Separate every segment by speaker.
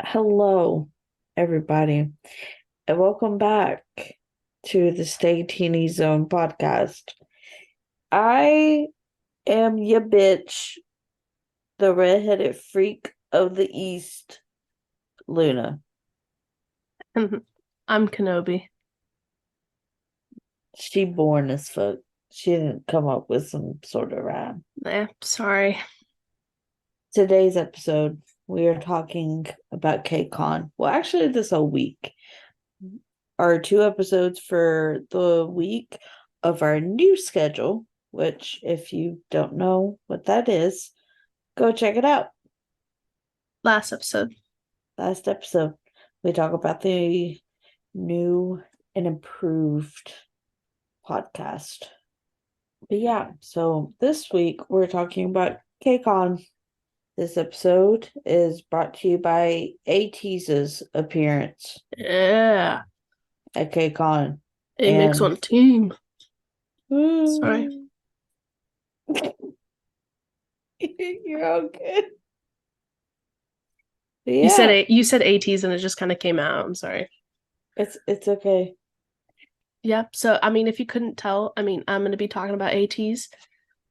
Speaker 1: Hello, everybody, and welcome back to the Staytiny Zone podcast. I am your bitch, the redheaded freak of the East, Luna.
Speaker 2: I'm Knobbe.
Speaker 1: She born as fuck. She didn't come up with some sort of rhyme.
Speaker 2: Sorry.
Speaker 1: Today's episode, we are talking about Kcon. Well, actually, this whole week. Our two episodes for the week of our new schedule, which, if you don't know what that is, go check it out.
Speaker 2: Last episode.
Speaker 1: Last episode, we talk about the new and improved podcast. But yeah, so this week we're talking about Kcon. This episode is brought to you by ATEEZ's appearance
Speaker 2: Yeah.
Speaker 1: at Kcon.
Speaker 2: A makes
Speaker 1: And
Speaker 2: one team. Sorry.
Speaker 1: you're all good.
Speaker 2: You said
Speaker 1: Yeah,
Speaker 2: it you said ATEEZ and it just kind of came out. I'm sorry.
Speaker 1: it's okay.
Speaker 2: Yeah. So if you couldn't tell, I'm gonna be talking about ATEEZ.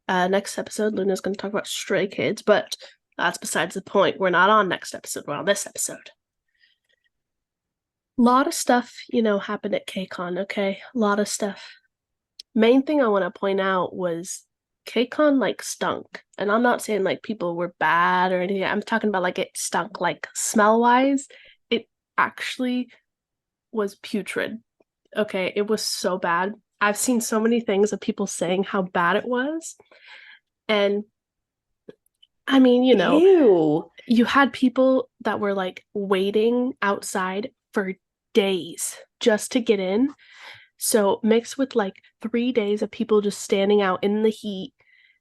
Speaker 2: Next episode, Luna's gonna talk about Stray Kids, but that's besides the point. We're not on next episode, we're on this episode. A lot of stuff, happened at KCON, okay? A lot of stuff. Main thing I want to point out was KCON like stunk. And I'm not saying like people were bad or anything. I'm talking about like it stunk like smell wise. It actually was putrid. Okay, it was so bad. I've seen so many things of people saying how bad it was. And
Speaker 1: Ew.
Speaker 2: you had people that were like waiting outside for days just to get in. So mixed with like 3 days of people just standing out in the heat,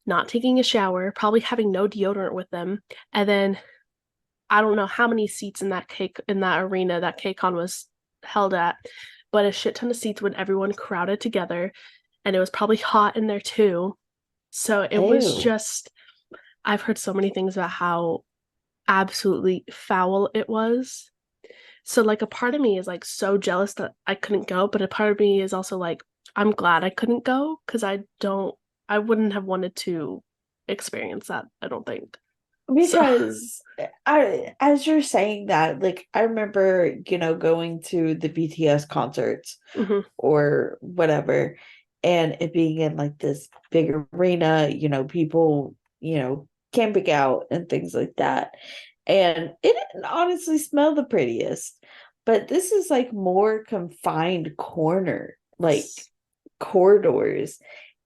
Speaker 2: not taking a shower, probably having no deodorant with them, and then I don't know how many seats in that arena that KCON was held at, but a shit ton of seats when everyone crowded together, and it was probably hot in there too. So it was
Speaker 1: Ew.
Speaker 2: just I've heard so many things about how absolutely foul it was. So like a part of me is like so jealous that I couldn't go, but a part of me is also like I'm glad I couldn't go because I wouldn't have wanted to experience that, I don't think. So
Speaker 1: Because as you're saying that, like I remember, going to the BTS concerts
Speaker 2: mhm.
Speaker 1: or whatever, and it being in like this big arena, people, camping out and things like that. And it didn't honestly smell the prettiest, but this is like more confined corner, like corridors,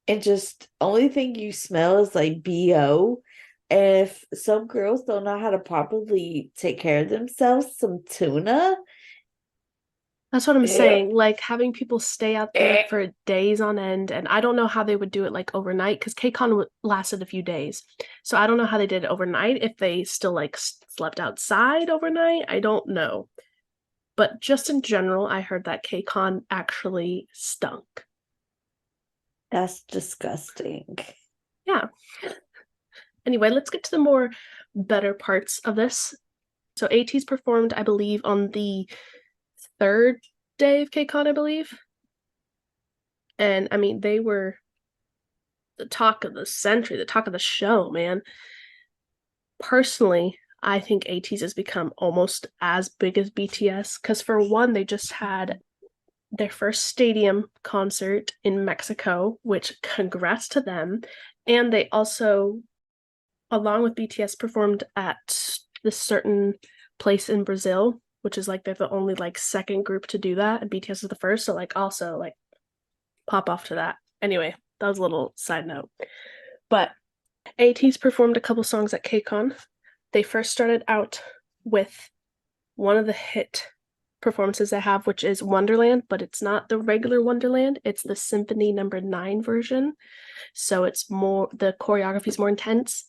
Speaker 1: and just only thing you smell is like BO. And if some girls don't know how to properly take care of themselves, some tuna.
Speaker 2: That's what I'm
Speaker 1: Eh,
Speaker 2: saying. Like having people stay out there
Speaker 1: eh.
Speaker 2: for days on end, and I don't know how they would do it like overnight because KCON lasted a few days. So I don't know how they did it overnight. If they still like slept outside overnight, I don't know. But just in general, I heard that KCON actually stunk.
Speaker 1: That's disgusting.
Speaker 2: Yeah. Anyway, let's get to the more better parts of this. So ATEEZ performed, I believe, on the third day of KCON, I believe. And they were the talk of the century, the talk of the show, man. Personally, I think ATEEZ has become almost as big as BTS because, for one, they just had their first stadium concert in Mexico, which congrats to them. And they also, along with BTS, performed at this certain place in Brazil, which is like they're the only like second group to do that, and BTS is the first. So like also like pop off to that. Anyway, that was a little side note. But ATEEZ performed a couple songs at KCON. They first started out with one of the hit performances they have, which is Wonderland, but it's not the regular Wonderland. It's the Symphony Number 9 version. So it's more, the choreography is more intense.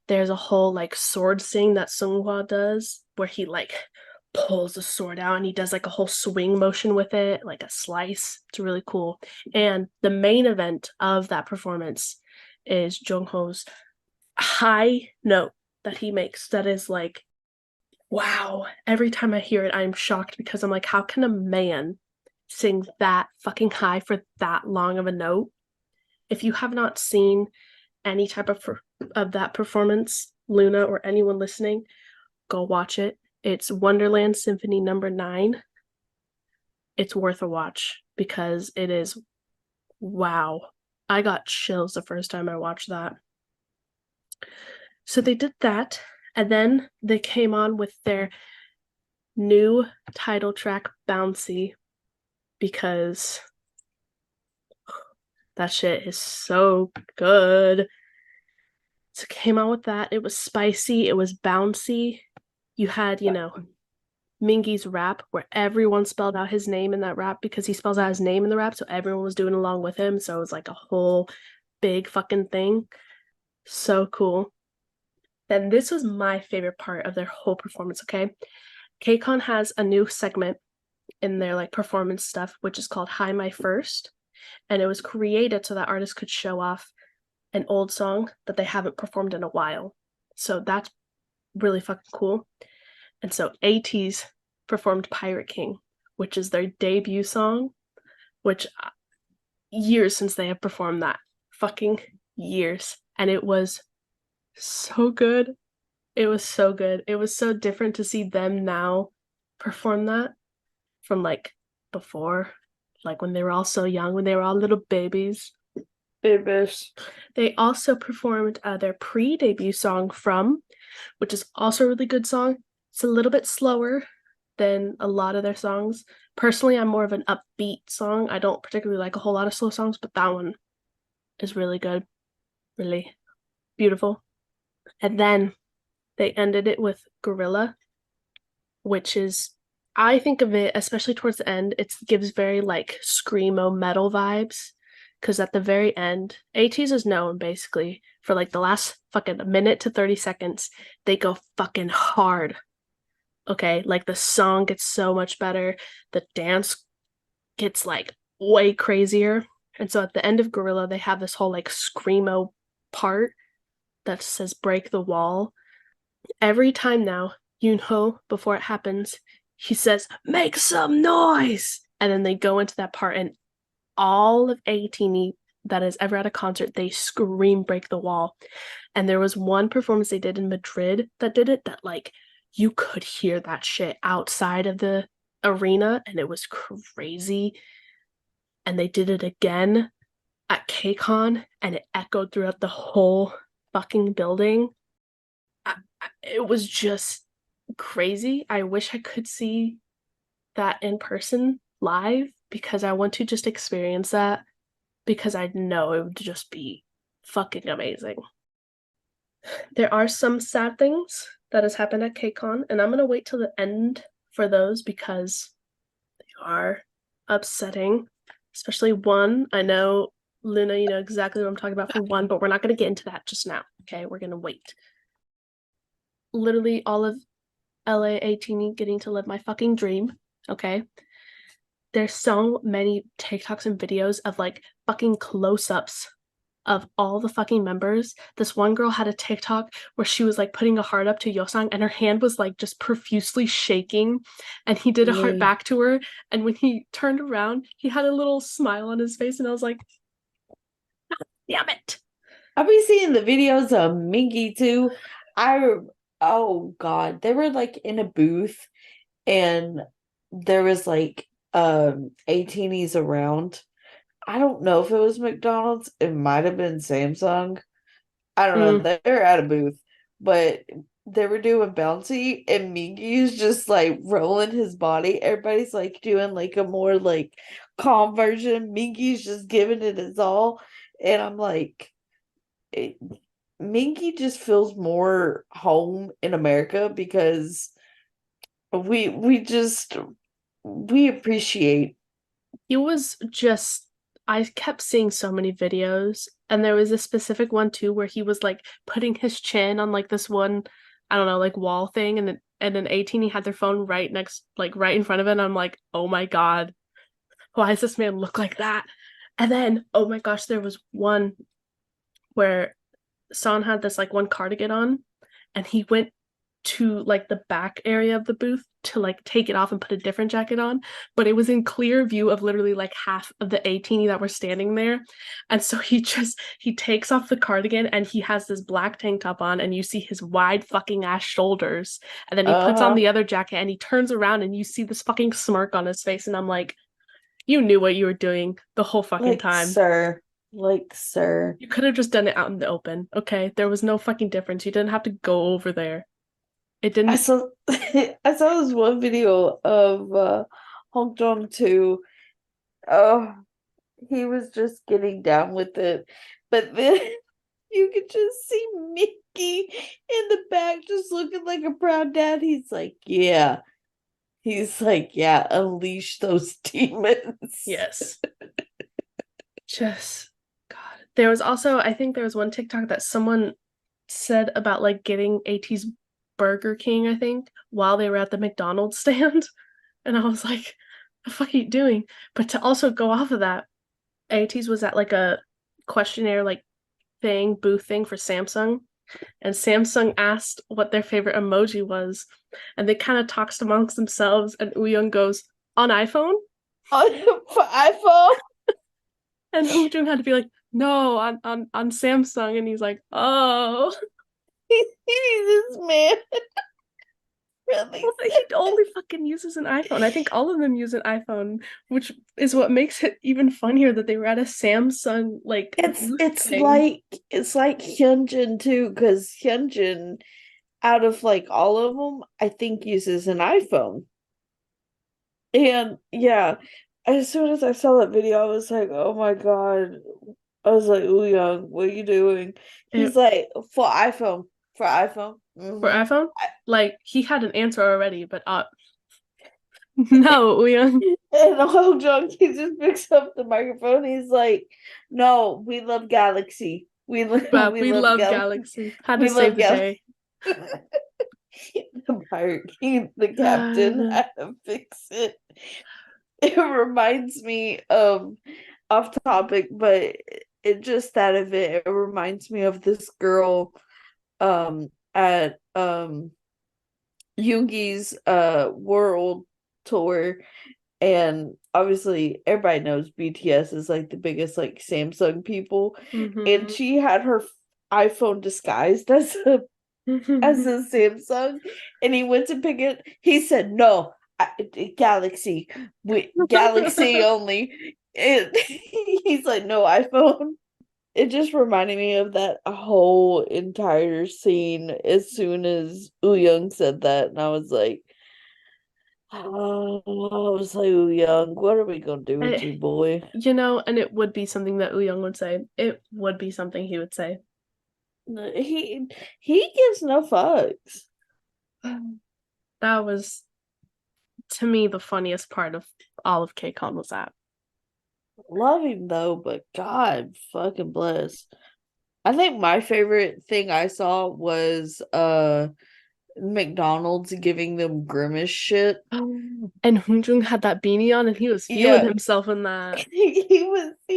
Speaker 2: There's a whole like sword sing that Seonghwa does, where he like pulls the sword out and he does like a whole swing motion with it, like a slice. It's really cool. And the main event of that performance is Jungho's high note that he makes that is like wow. Every time I hear it, I'm shocked because I'm like, how can a man sing that fucking high for that long of a note? If you have not seen any type of that performance, Luna or anyone listening, go watch it. It's Wonderland Symphony number 9. It's worth a watch because it is wow. I got chills the first time I watched that. So they did that, and then they came on with their new title track, Bouncy, because that shit is so good. So came on with that. It was spicy, it was bouncy. You had, Mingy's rap where everyone spelled out his name in that rap because he spells out his name in the rap, so everyone was doing along with him. So it was like a whole big fucking thing. So cool. Then this was my favorite part of their whole performance, okay? Kcon has a new segment in their like performance stuff, which is called Hi My First. And it was created so that artists could show off an old song that they haven't performed in a while. So that's really fucking cool. And so ATEEZ performed Pirate King, which is their debut song, which years since they have performed that. Fucking years. And it was so good. It was so good. It was so different to see them now perform that from like before, like when they were all so young, when they were all little babies.
Speaker 1: Babish.
Speaker 2: They also performed their pre-debut song From, which is also a really good song. It's a little bit slower than a lot of their songs. Personally, I'm more of an upbeat song. I don't particularly like a whole lot of slow songs, but that one is really good, really beautiful. And then they ended it with Gorilla, which is, I think of it, especially towards the end, it gives very like screamo metal vibes. Because at the very end, ATEEZ is known basically for like the last fucking minute to 30 seconds, they go fucking hard. Okay, like the song gets so much better, the dance gets like way crazier. And so at the end of Gorilla, they have this whole like screamo part that says break the wall. Every time now, Yoonho, before it happens, he says, make some noise. And then they go into that part, and all of ATEEZ that has ever at a concert, they scream break the wall. And there was one performance they did in Madrid that did it that like you could hear that shit outside of the arena and it was crazy. And they did it again at Kcon and it echoed throughout the whole fucking building. It was just crazy. I wish I could see that in person live because I want to just experience that because I know it would just be fucking amazing. There are some sad things that has happened at Kcon, and I'm gonna wait till the end for those because they are upsetting. Especially one. I know Luna, you know exactly what I'm talking about for one, but we're not gonna get into that just now. Okay, we're gonna wait. Literally all of LA 18 getting to live my fucking dream. Okay. There's so many TikToks and videos of like fucking close-ups of all the fucking members. This one girl had a TikTok where she was like putting a heart up to Yosang and her hand was like just profusely shaking and he did a heart back to her and when he turned around he had a little smile on his face and I was like, damn it.
Speaker 1: I've been seeing the videos of Mingy too. Oh God, they were like in a booth and there was like 18s around. I don't know if it was McDonald's. It might have been Samsung. I don't know. They're at a booth, but they were doing bouncy, and Mingy's just like rolling his body. Everybody's like doing like a more like calm version. Mingy's just giving it his all, and I'm like, Mingy just feels more home in America because we just we appreciate.
Speaker 2: It was just, I kept seeing so many videos, and there was a specific one too where he was like putting his chin on like this one, I don't know, like wall thing, and then 18 he had their phone right next, like right in front of it, and I'm like, oh my God, why does this man look like that? And then, oh my gosh, there was one where Son had this like one cardigan on, and he went to like the back area of the booth to like take it off and put a different jacket on, but it was in clear view of literally like half of the ATEEZ that were standing there. And so he takes off the cardigan and he has this black tank top on and you see his wide fucking ass shoulders. And then he puts on
Speaker 1: Uh-huh.
Speaker 2: the other jacket and he turns around and you see this fucking smirk on his face. And I'm like, you knew what you were doing the whole fucking
Speaker 1: Like,
Speaker 2: time.
Speaker 1: sir. Like, sir.
Speaker 2: You could have just done it out in the open, okay? There was no fucking difference. You didn't have to go over there. It
Speaker 1: I
Speaker 2: didn't.
Speaker 1: saw I saw this one video of Hong Jong too. Oh, he was just getting down with it. But then you could just see Mickey in the back just looking like a proud dad. He's like, yeah. He's like, yeah, unleash those demons.
Speaker 2: Yes. Just God. There was also, I think there was one TikTok that someone said about like getting AT's Burger King, I think, while they were at the McDonald's stand. And I was like, the fuck are you doing? But to also go off of that, AT's was at like a questionnaire like booth thing for Samsung. And Samsung asked what their favorite emoji was. And they kind of talked amongst themselves, and Uyung goes, on iPhone?
Speaker 1: For iPhone?
Speaker 2: And Hoojung had to be like, no, on Samsung. And he's like, oh.
Speaker 1: This man really
Speaker 2: Well, he only fucking uses an iPhone. I think all of them use an iPhone, which is what makes it even funnier that they were at a Samsung like
Speaker 1: it's
Speaker 2: thing.
Speaker 1: like Hyunjin too, because Hyunjin, out of like all of them, I think uses an iPhone. And yeah, as soon as I saw that video, I was like, oh my God. I was like, Ooh Young, what are you doing?
Speaker 2: It,
Speaker 1: He's like, for iPhone. For iPhone.
Speaker 2: for
Speaker 1: Mm-hmm.
Speaker 2: iPhone, like he had an answer already, but no, Uyun.
Speaker 1: And Ho Jung, he just picks up the microphone. He's like, "No, we love Galaxy.
Speaker 2: But
Speaker 1: We
Speaker 2: we
Speaker 1: love
Speaker 2: love
Speaker 1: Galaxy.
Speaker 2: Galaxy. Had to
Speaker 1: We
Speaker 2: save
Speaker 1: love
Speaker 2: the
Speaker 1: Galaxy."
Speaker 2: day.
Speaker 1: The pirate king, the captain,
Speaker 2: God.
Speaker 1: had to fix it. It reminds me of off topic, but it just that of it. It reminds me of this girl at Yoongi's world tour. And obviously everybody knows BTS is like the biggest like Samsung people. And
Speaker 2: Mm-hmm.
Speaker 1: she had her iPhone disguised as a Samsung. And he went to pick it. He said, no, Galaxy. Galaxy only. And he's like, no iPhone. It just reminded me of that whole entire scene as soon as Young said that. And I was like, oh, I was like, Young, what are we gonna do with you,
Speaker 2: I,
Speaker 1: boy?
Speaker 2: and it would be something that Uyung would say. It would be something he would say.
Speaker 1: He gives no fucks.
Speaker 2: That was, to me, the funniest part of all of Kcon was that.
Speaker 1: Love him though, but God fucking bless. I think my favorite thing I saw was McDonald's giving them grimace shit.
Speaker 2: And Hoonjung had that beanie on and he was feeling
Speaker 1: Yeah,
Speaker 2: himself in that.
Speaker 1: he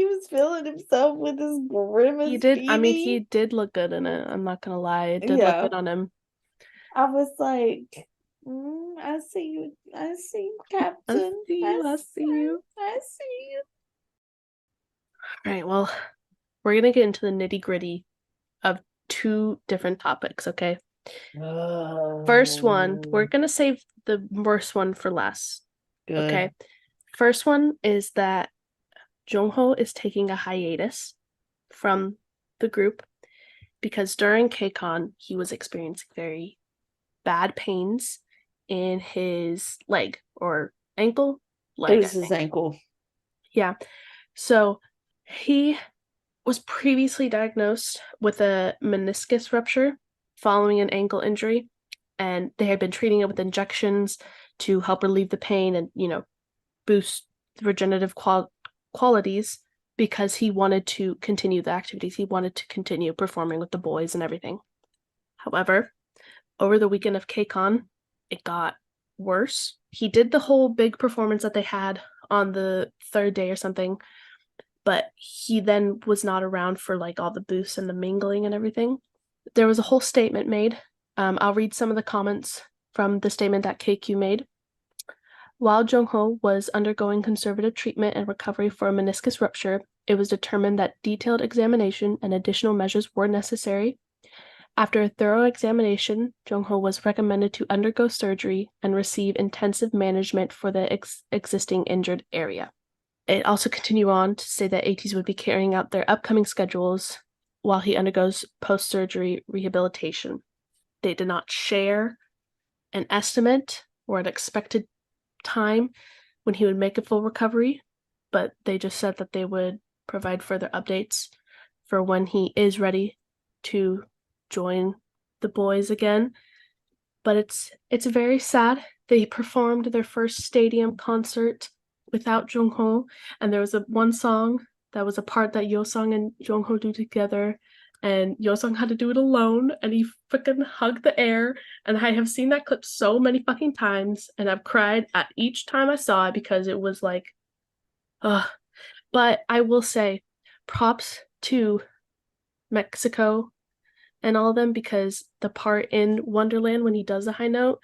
Speaker 1: was feeling himself with his
Speaker 2: He
Speaker 1: grimace
Speaker 2: did, I mean,
Speaker 1: beanie.
Speaker 2: he did look good in it. I'm not gonna lie. It did look
Speaker 1: Yeah,
Speaker 2: good on him.
Speaker 1: I was like, I see you,
Speaker 2: I
Speaker 1: Captain.
Speaker 2: see you, I see you.
Speaker 1: I see you.
Speaker 2: All right, well, we're gonna get into the nitty-gritty of two different topics, okay? First one, we're
Speaker 1: Oh,
Speaker 2: gonna save the worst one for last, okay?
Speaker 1: good.
Speaker 2: First one is that Jongho is taking a hiatus from the group because during KCON he was experiencing very bad pains in his leg or ankle,
Speaker 1: It
Speaker 2: leg, I
Speaker 1: was his
Speaker 2: think.
Speaker 1: ankle.
Speaker 2: Yeah. So he was previously diagnosed with a meniscus rupture following an ankle injury, and they had been treating it with injections to help relieve the pain and, boost the regenerative qualities because he wanted to continue the activities. He wanted to continue performing with the boys and everything. However, over the weekend of KCON, it got worse. He did the whole big performance that they had on the third day or something, but he then was not around for like all the boosts and the mingling and everything. There was a whole statement made I'll read some of the comments from the statement that KQ made. While Jungho was undergoing conservative treatment and recovery for a meniscus rupture, it was determined that detailed examination and additional measures were necessary. After a thorough examination, Jungho was recommended to undergo surgery and receive intensive management for the existing injured area. It also continued on to say that ATEEZ would be carrying out their upcoming schedules while he undergoes post-surgery rehabilitation. They did not share an estimate or an expected time when he would make a full recovery, but they just said that they would provide further updates for when he is ready to join the boys again. But it's very sad. They performed their first stadium concert without Jungho, and there was one song that was a part that Yeosang and Jungho do together, and Yeosang had to do it alone, and he freaking hugged the air. And I have seen that clip so many fucking times, and I've cried at each time I saw it because it was like, ugh. But I will say, props to Mexico and all of them, because the part in Wonderland when he does the high note,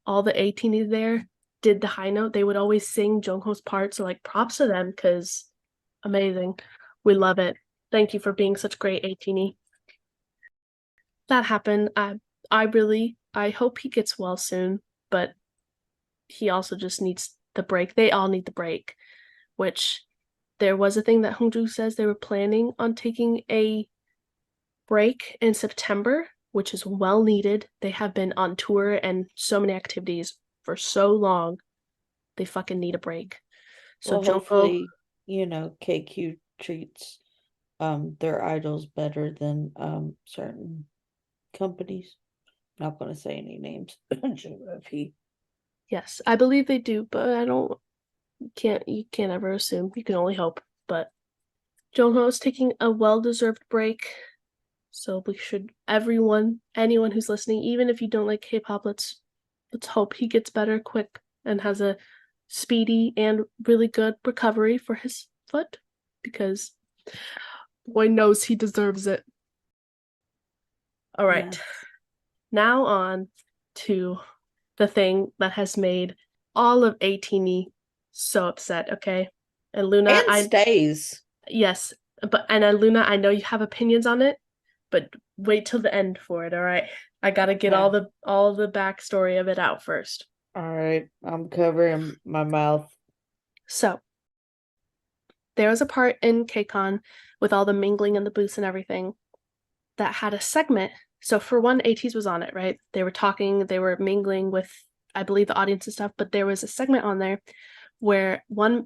Speaker 2: all the ATEEZ there did the high note. They would always sing Jungho's part, so like props to them because amazing. We love it. Thank you for being such great ATEEZ. That happened. I hope he gets well soon, but he also just needs the break. They all need the break, which there was a thing that Hongju says they were planning on taking a break in September, which is well needed. They have been on tour and so many activities for so long. They fucking need a break. So
Speaker 1: Well, hopefully, KQ treats their idols better than certain companies. Not going to say any names.
Speaker 2: Yes, I believe they do, but you can't ever assume. You can only hope. But Jungho is taking a well-deserved break. So we should, anyone who's listening, even if you don't like K-pop, let's hope he gets better quick and has a speedy and really good recovery for his foot, because boy knows he deserves it. All right.
Speaker 1: Yeah.
Speaker 2: Now on to the thing that has made all of ATEEZ so upset, okay? And Luna,
Speaker 1: And stays.
Speaker 2: Yes, but Luna, I know you have opinions on it, but wait till the end for it, all right? I gotta get all the backstory of it out first.
Speaker 1: All right, I'm covering my mouth.
Speaker 2: So there was a part in Kcon with all the mingling and the booths and everything that had a segment. So for one, ATEEZ was on it, right? They were talking, they were mingling with, I believe, the audience and stuff, but there was a segment on there where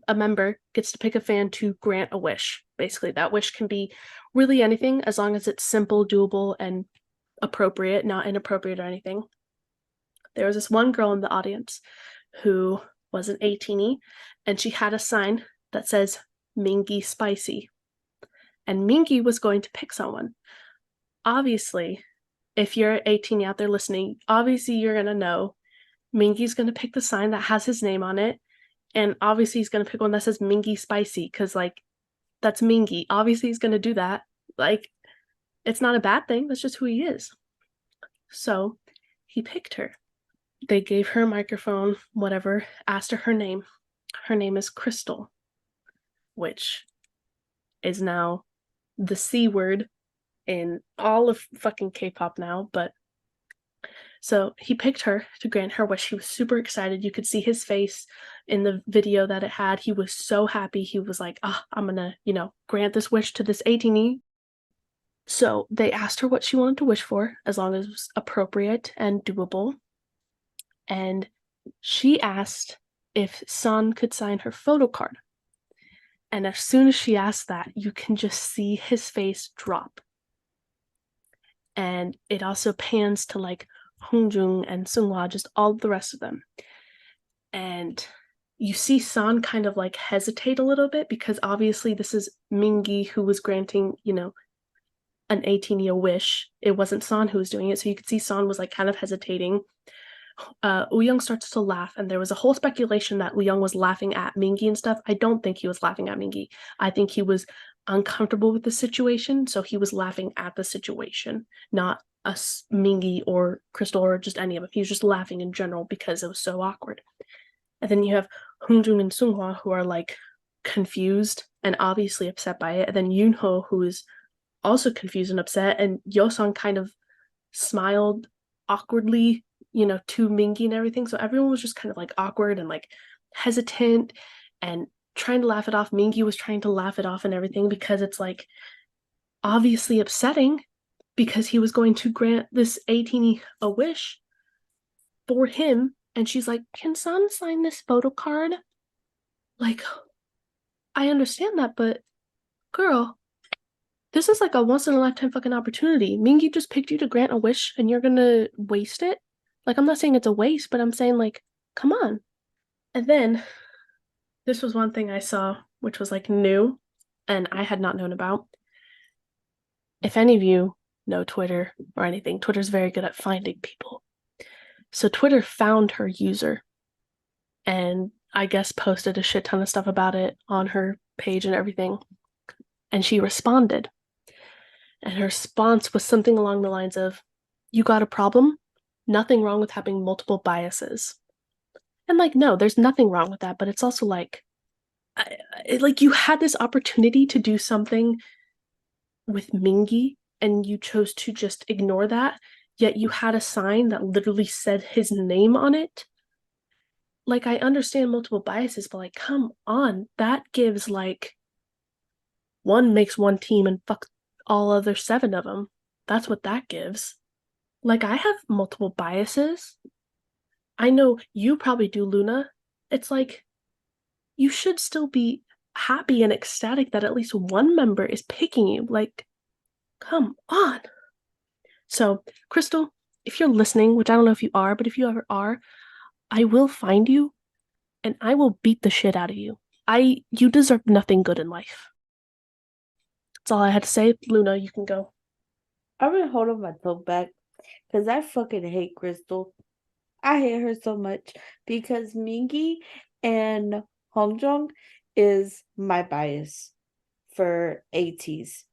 Speaker 2: a member gets to pick a fan to grant a wish. Basically, that wish can be really anything as long as it's simple, doable, and appropriate, not inappropriate or anything. There was this one girl in the audience who was an ATEEZ, and she had a sign that says Mingy Spicy. And Mingy was going to pick someone. Obviously, if you're 18 out there listening, obviously you're going to know Mingy's going to pick the sign that has his name on it. And obviously he's going to pick one that says Mingy Spicy because, like, that's Mingy. Obviously he's going to do that. Like, it's not a bad thing. That's just who he is. So he picked her. They gave her a microphone, whatever, asked her name. Her name is Crystal, which is now the C word in all of fucking K-pop now, but so he picked her to grant her wish. He was super excited. You could see his face in the video that it had. He was so happy. He was like, I'm gonna, grant this wish to this ATEEZ. So they asked her what she wanted to wish for, as long as it was appropriate and doable. And she asked if Sun could sign her photo card. And as soon as she asked that, you can just see his face drop. And it also pans to like Hongjung and Seunghwa, just all the rest of them. And you see San kind of like hesitate a little bit because obviously this is Mingy who was granting, an ATEEZ wish. It wasn't San who was doing it. So you could see San was like kind of hesitating. Woo-young starts to laugh, and there was a whole speculation that Woo-young was laughing at Mingy and stuff. I don't think he was laughing at Mingy. I think he was uncomfortable with the situation, so he was laughing at the situation, not us Mingy or Crystal or just any of them. He was just laughing in general because it was so awkward. And then you have Hungjun and Sunghwa who are like confused and obviously upset by it. And then Yunho who is also confused and upset. And Yosan kind of smiled awkwardly, to Mingy and everything. So everyone was just kind of like awkward and like hesitant and trying to laugh it off. Mingy was trying to laugh it off and everything because it's like obviously upsetting because he was going to grant this ATEEZ a wish for him. And she's like, "Can San sign this photo card?" Like, I understand that, but girl, this is like a once in a lifetime fucking opportunity. Mingy just picked you to grant a wish and you're gonna waste it? Like, I'm not saying it's a waste, but I'm saying, like, come on. And then this was one thing I saw, which was like new and I had not known about. If any of you know Twitter or anything, Twitter's very good at finding people. So Twitter found her user and I guess posted a shit ton of stuff about it on her page and everything. And she responded. And her response was something along the lines of, "You got a problem? Nothing wrong with having multiple biases." And like, no, there's nothing wrong with that. But it's also like, like you had this opportunity to do something with Mingy and you chose to just ignore that. Yet you had a sign that literally said his name on it. Like, I understand multiple biases, but like, come on, that gives like one makes one team and fuck all other seven of them. That's what that gives. Like, I have multiple biases. I know you probably do, Luna. It's like you should still be happy and ecstatic that at least one member is picking you. Like, come on. So, Crystal, if you're listening, which I don't know if you are, but if you ever are, I will find you and I will beat the shit out of you. You deserve nothing good in life. That's all I had to say. Luna, you can go.
Speaker 1: I've been holding my tongue back because I fucking hate Crystal. I hate her so much because Mingy and Hongjong is my bias for ATEEZ.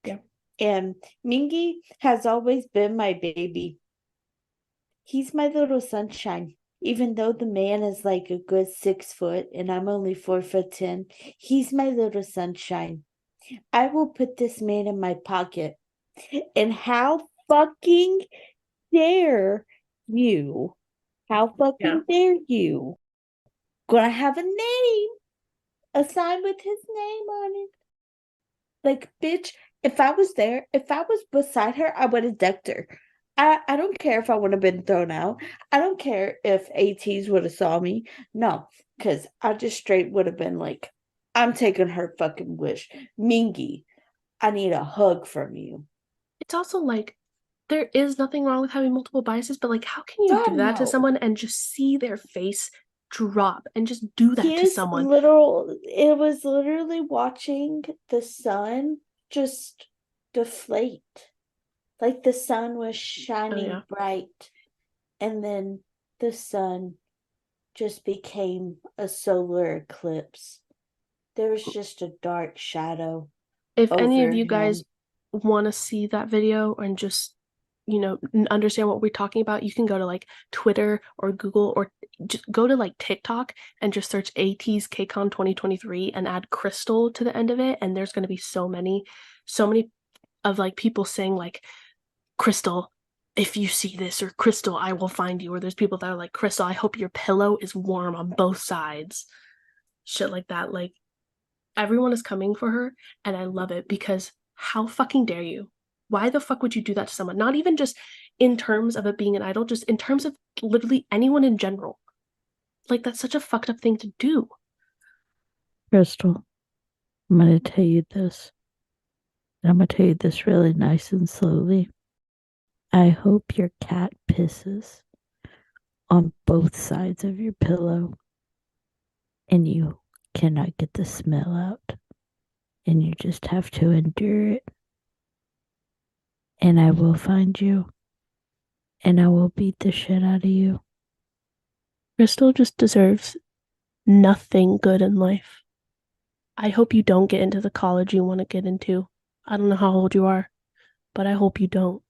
Speaker 2: Yeah.
Speaker 1: And Mingy has always been my baby. He's my little sunshine. Even though the man is like a good 6 foot and I'm only 4'10", he's my little sunshine. I will put this man in my pocket. And how fucking dare you? How
Speaker 2: Yeah.
Speaker 1: fucking dare you? Gonna have a name, a sign with his name on it. Like, bitch, if I was there, if I was beside her, I would have decked her. I don't care if I would have been thrown out. I don't care if ATEEZ would have saw me. No, because I just straight would have been like, I'm taking her fucking wish. Mingy, I need a hug from you.
Speaker 2: It's also like there is nothing wrong with having multiple biases, but like, how can you
Speaker 1: God,
Speaker 2: do that to
Speaker 1: no.
Speaker 2: someone and just see their face drop and just do that to
Speaker 1: His
Speaker 2: someone?
Speaker 1: literal, it was literally watching the sun just deflate. Like the sun was
Speaker 2: Oh, yeah.
Speaker 1: shining bright, and then the sun just became a solar eclipse. There was just a dark shadow
Speaker 2: If any of
Speaker 1: over
Speaker 2: you guys
Speaker 1: him.
Speaker 2: want to see that video and just, understand what we're talking about, you can go to like Twitter or Google or just go to like TikTok and just search ATEEZ Kcon 2023 and add Crystal to the end of it. And there's going to be so many of like people saying like, "Crystal, if you see this," or "Crystal, I will find you," or there's people that are like, "Crystal, I hope your pillow is warm on both sides." Shit like that. Like, everyone is coming for her, and I love it because how fucking dare you? Why the fuck would you do that to someone? Not even just in terms of it being an idol, just in terms of literally anyone in general. Like, that's such a fucked up thing to do.
Speaker 1: Crystal, I'm going to tell you this. I'm going to tell you this really nice and slowly. I hope your cat pisses on both sides of your pillow and you cannot get the smell out and you just have to endure it. And I will find you and I will beat the shit out of you.
Speaker 2: Crystal just deserves nothing good in life. I hope you don't get into the college you want to get into. I don't know how old you are. but I hope you don't.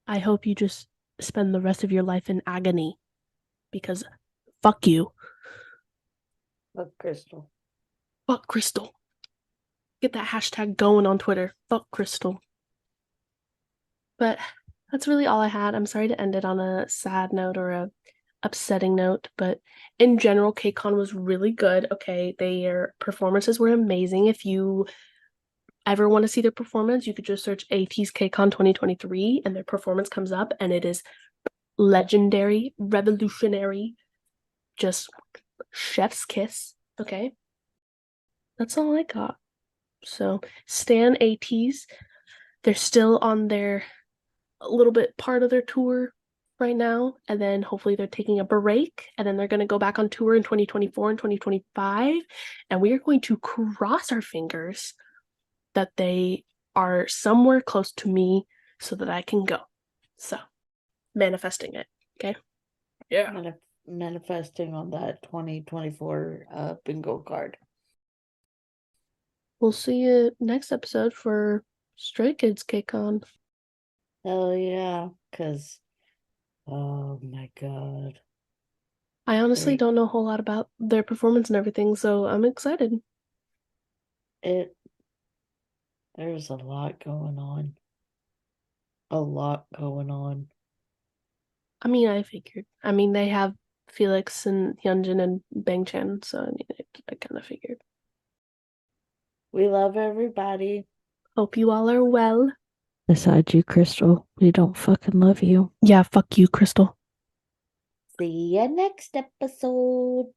Speaker 2: I hope you just spend the rest of your life in agony because fuck you.
Speaker 1: Fuck Crystal.
Speaker 2: Fuck Crystal. Get that hashtag going on Twitter. Fuck Crystal. But that's really all I had. I'm sorry to end it on a sad note or a upsetting note, but in general, Kcon was really good. Okay, their performances were amazing. If you ever want to see their performance, you could just search ATEEZ Kcon 2023 and their performance comes up and it is legendary, revolutionary, just chef's kiss. Okay, that's all I got. So, stan ATEEZ. They're still on their a little bit part of their tour right now, and then hopefully they're taking a break, and then they're going to go back on tour in 2024 and 2025, and we are going to cross our fingers that they are somewhere close to me so that I can go. So, manifesting it, okay? Yeah.
Speaker 1: Manifesting on that 2024 bingo card.
Speaker 2: We'll see you next episode for Stray Kids Kcon.
Speaker 1: Hell yeah, because, oh my god.
Speaker 2: I honestly don't know a whole lot about their performance and everything, so I'm excited.
Speaker 1: There's a lot going on. A lot going on.
Speaker 2: I mean, I figured. I mean, they have Felix and Hyunjin and Bangchan, so I mean, I kind of figured.
Speaker 1: We love everybody.
Speaker 2: Hope you all are well.
Speaker 1: Besides you, Crystal, we don't fucking love you.
Speaker 2: Yeah, fuck you, Crystal.
Speaker 1: See ya next episode.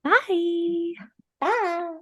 Speaker 2: Bye.
Speaker 1: Bye.